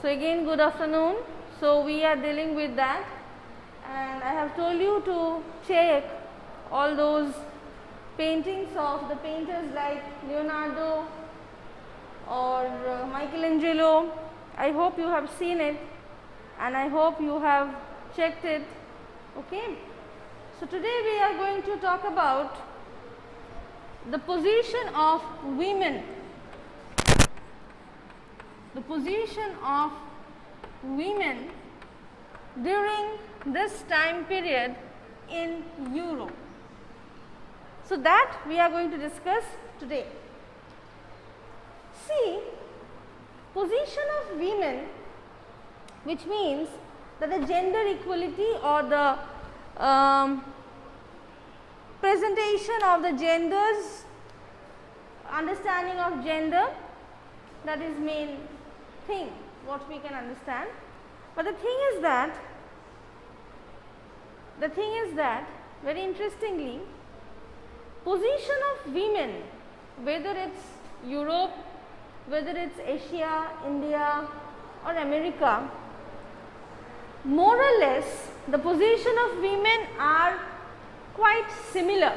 So again, good afternoon. So we are dealing with that, and I have told you to check all those paintings of the painters like Leonardo or Michelangelo. I hope you have seen it, and I hope you have checked it. Okay. So today we are going to talk about the position of women. The position of women during this time period in Europe. So that we are going to discuss today. See, position of women, which means that the gender equality or the presentation of the genders, understanding of gender, that is main thing what we can understand. But the thing is that very interestingly, position of women, whether it's Europe, whether it's Asia, India or America, more or less the position of women are quite similar.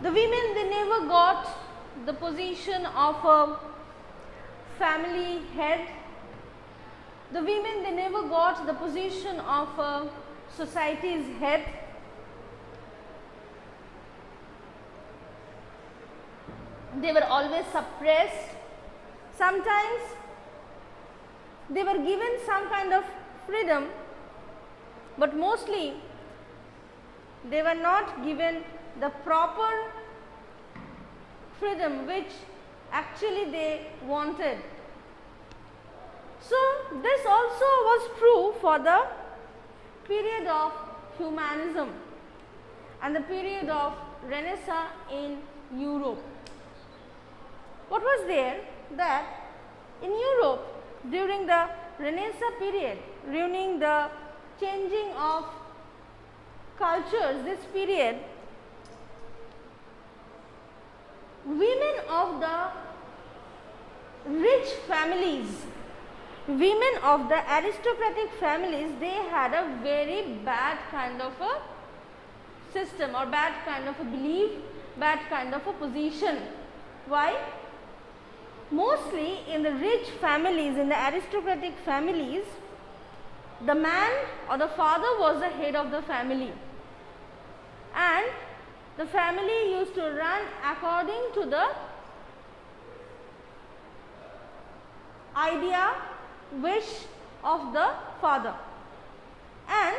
The women, they never got the position of a family head. The women, they never got the position of a society's head. They were always suppressed. Sometimes they were given some kind of freedom, but mostly they were not given the proper freedom which actually they wanted. So this also was true for the period of humanism and the period of Renaissance in Europe. What was there? That in Europe during the Renaissance period, during the changing of cultures, this period, women of the rich families, women of the aristocratic families, they had a very bad kind of a system or bad kind of a belief, bad kind of a position. Why? Mostly in the rich families, in the aristocratic families, the man or the father was the head of the family, and the family used to run according to the idea, wish of the father. And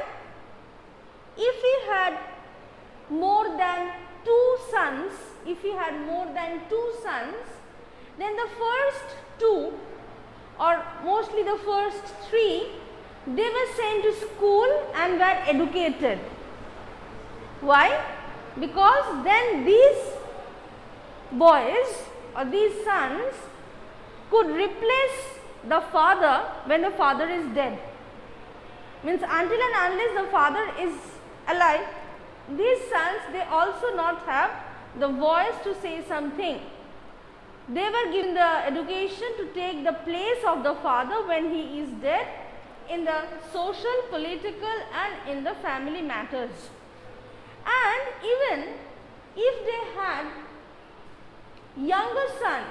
if he had more than two sons, then the first two or mostly the first three, they were sent to school and were educated. Why? Because then these boys or these sons could replace the father when the father is dead. Means until and unless the father is alive, these sons, they also not have the voice to say something. They were given the education to take the place of the father when he is dead in the social, political and in the family matters. And even if they had younger son,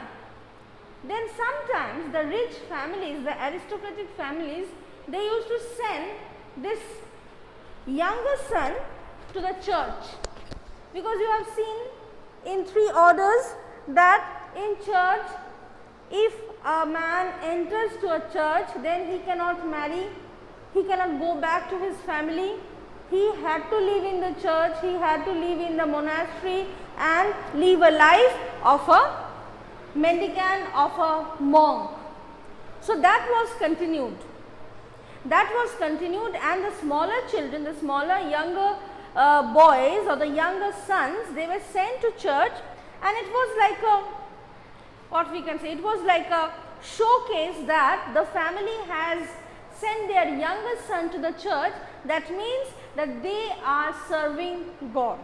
then sometimes the rich families, the aristocratic families, they used to send this younger son to the church, because you have seen in three orders that in church, if a man enters to a church, then he cannot marry, he cannot go back to his family. He had to live in the church, he had to live in the monastery and live a life of a mendicant, of a monk. So that was continued. And the smaller children, the smaller younger boys or the younger sons, they were sent to church, and it was like a, what we can say, it was like a showcase that the family has sent their younger son to the church. That means that they are serving God.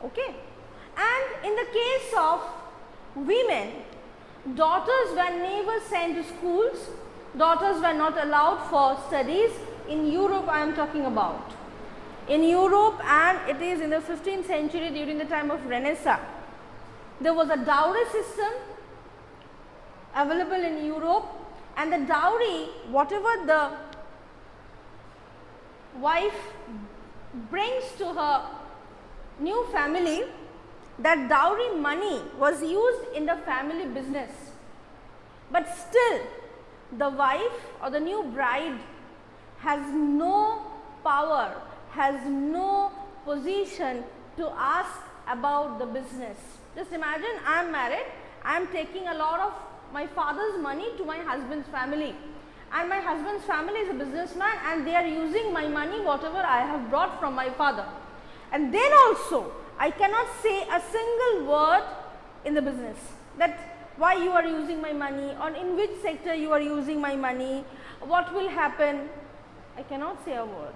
Okay. And in the case of women, daughters were never sent to schools, daughters were not allowed for studies. In Europe I am talking about. In Europe, and it is in the 15th century during the time of Renaissance. There was a dowry system available in Europe, and the dowry, whatever the wife brings to her new family, that dowry money was used in the family business. But still the wife or the new bride has no power, has no position to ask about the business. Just imagine, I am married, I am taking a lot of my father's money to my husband's family, and my husband's family is a businessman and they are using my money whatever I have brought from my father. And then also I cannot say a single word in the business, that why you are using my money, or in which sector you are using my money, what will happen. I cannot say a word.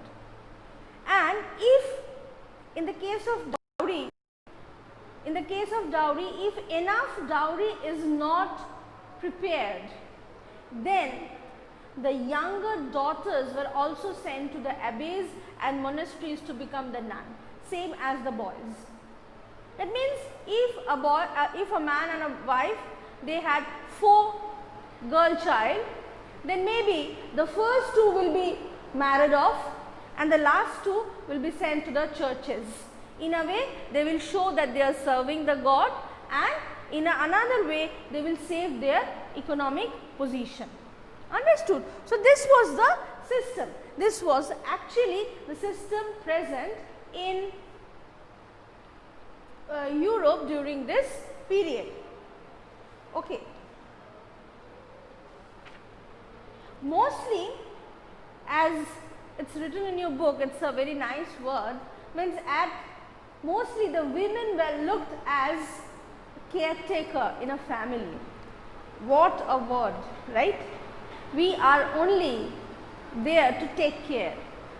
And if in the case of dowry, if enough dowry is not prepared, then the younger daughters were also sent to the abbeys and monasteries to become the nun, same as the boys. That means if a man and a wife, they had 4 girl child, then maybe the first 2 will be married off and the last 2 will be sent to the churches. In a way, they will show that they are serving the God, and in another way they will save their economic position. Understood? So this was the system. This was actually the system present in Europe during this period. Okay. Mostly, as it's written in your book, it's a very nice word, means mostly the women were looked as caretaker in a family. What a word, right? We are only there to take care,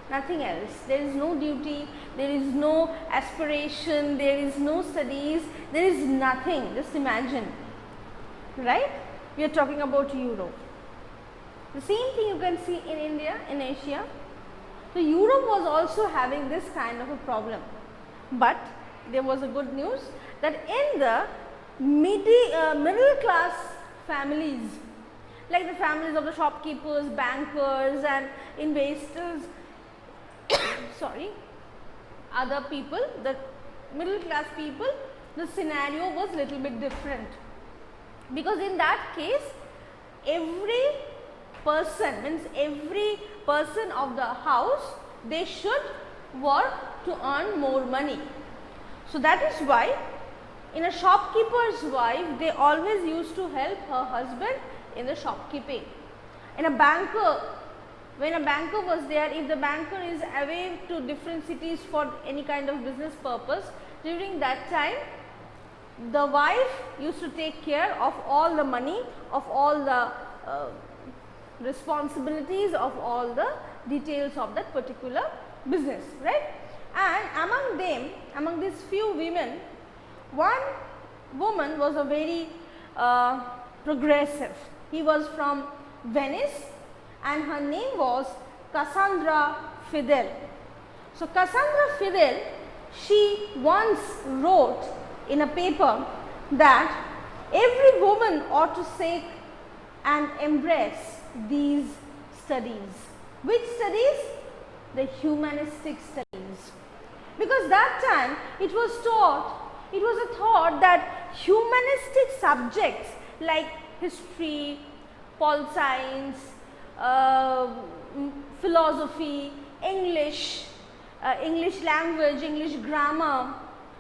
nothing else. There is no duty, there is no aspiration, there is no studies, there is nothing. Just imagine, right? We are talking about Europe. The same thing you can see in India, in Asia. So Europe was also having this kind of a problem. But there was a good news that in the middle class families, like the families of the shopkeepers, bankers and investors, sorry, other people, the middle class people, the scenario was little bit different. Because in that case, every person, means every person of the house, they should work to earn more money. So that is why in a shopkeeper's wife, they always used to help her husband in the shopkeeping. In a banker, when a banker was there, if the banker is away to different cities for any kind of business purpose, during that time the wife used to take care of all the money, of all the responsibilities, of all the details of that particular business, right? And among them, among these few women, one woman was a very progressive. He was from Venice and her name was Cassandra Fidel. So Cassandra Fidel, she once wrote in a paper that every woman ought to seek and embrace these studies. Which studies? The humanistic studies. Because that time it was a thought that humanistic subjects like history, pol science, philosophy, English language, English grammar,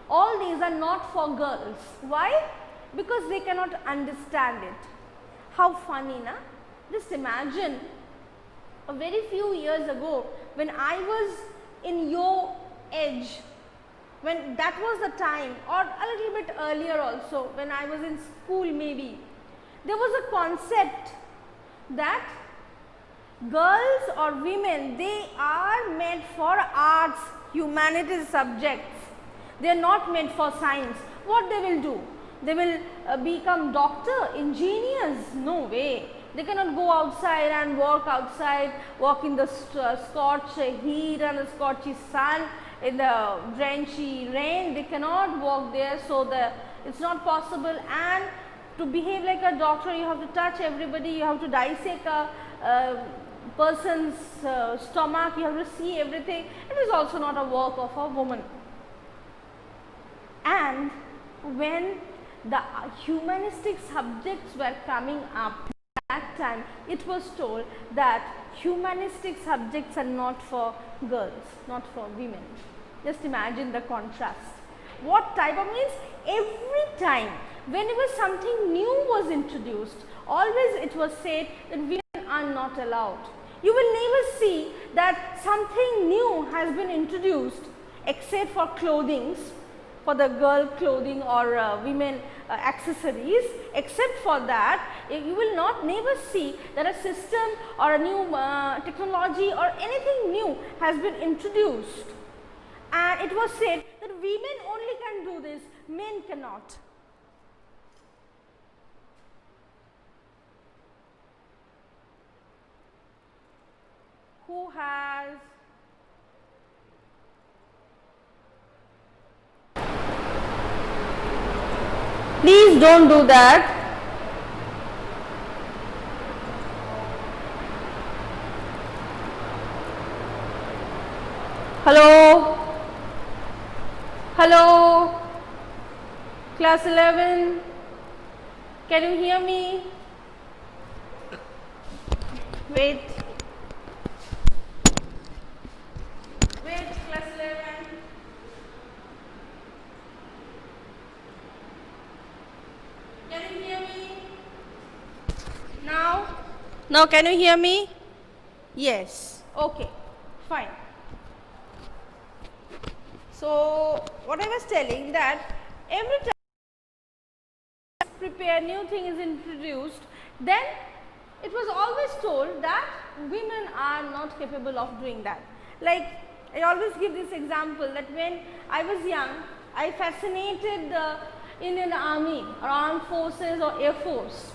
all these are not for girls. Why? Because they cannot understand it. How funny, na? Just imagine a very few years ago when I was in your age, when that was the time, or a little bit earlier also, when I was in school maybe, there was a concept that girls or women, they are meant for arts, humanities subjects. They are not meant for science. What they will do? They will become doctor, engineers? No way. They cannot go outside and walk outside, walk in the scorched heat and the scorched sun, in the drenchy rain. They cannot walk there, so it's not possible. And to behave like a doctor, you have to touch everybody, you have to dissect a person's stomach, you have to see everything. It is also not a work of a woman. And when the humanistic subjects were coming up, that time it was told that humanistic subjects are not for girls, not for women. Just imagine the contrast. What type of means, every time whenever something new was introduced, always it was said that women are not allowed. You will never see that something new has been introduced except for clothings, for the girl clothing or women accessories. Except for that, you will never see that a system or a new technology or anything new has been introduced. And it was said that women only can do this, men cannot. Who has please don't do that. Hello? Hello? Class 11? Can you hear me? Wait. Wait, class 11. Can you hear me? Now? Now can you hear me? Yes. Okay. Fine. So, what I was telling, that every time prepare new thing is introduced, then it was always told that women are not capable of doing that. Like, I always give this example that when I was young, I fascinated the Indian Army or Armed Forces or Air Force.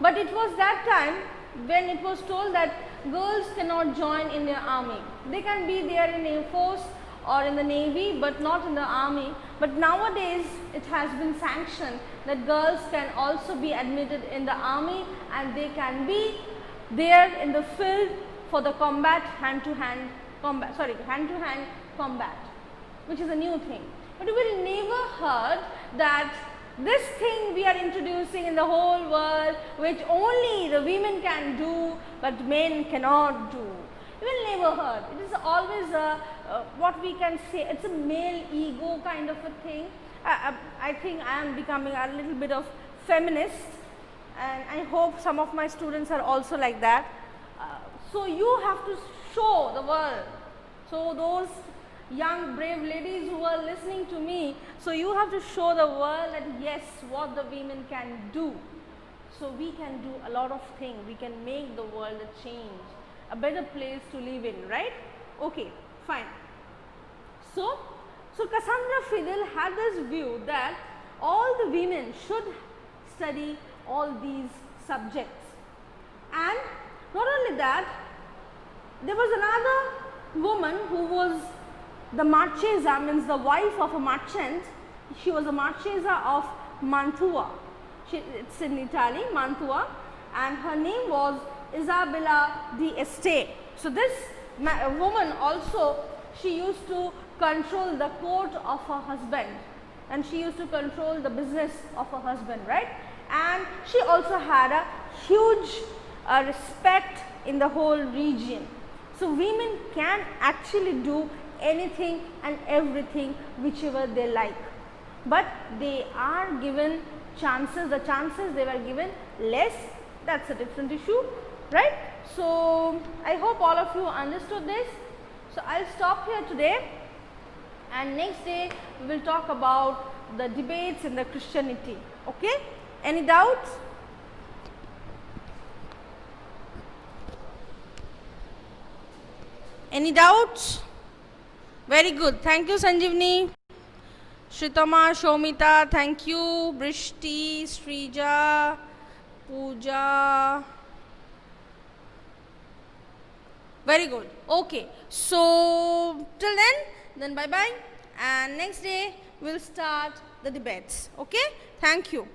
But it was that time when it was told that girls cannot join in the army. They can be there in Air Force or in the Navy, but not in the army. But nowadays it has been sanctioned that girls can also be admitted in the army, and they can be there in the field for the combat, hand-to-hand combat, which is a new thing. But you will never heard that this thing we are introducing in the whole world, which only the women can do but men cannot do. You will never heard. It is always what we can say, it's a male ego kind of a thing. I think I am becoming a little bit of feminist, and I hope some of my students are also like that. So you have to show the world. So those young brave ladies who are listening to me, so you have to show the world that yes, what the women can do. So we can do a lot of things. We can make the world a change, a better place to live in, right? Okay, fine. So Cassandra Fidel had this view that all the women should study all these subjects. And not only that, there was another woman who was the Marchesa, means the wife of a merchant. She was a Marchesa of Mantua. It's in Italy, Mantua, and her name was Isabella d'Este. So this woman also, she used to control the court of her husband, and she used to control the business of her husband, right? And she also had a huge respect in the whole region. So women can actually do anything and everything whichever they like, but they are given chances. The chances they were given less, that's a different issue, right? So I hope all of you understood this. So I'll stop here today, and next day we will talk about the debates in the Christianity. Okay, any doubts? Any doubts? Very good. Thank you, Sanjeevani. Shritama, Shomita, thank you. Brishti, Srija, Pooja. Very good. Okay. So, till then bye bye. And next day we'll start the debates. Okay. Thank you.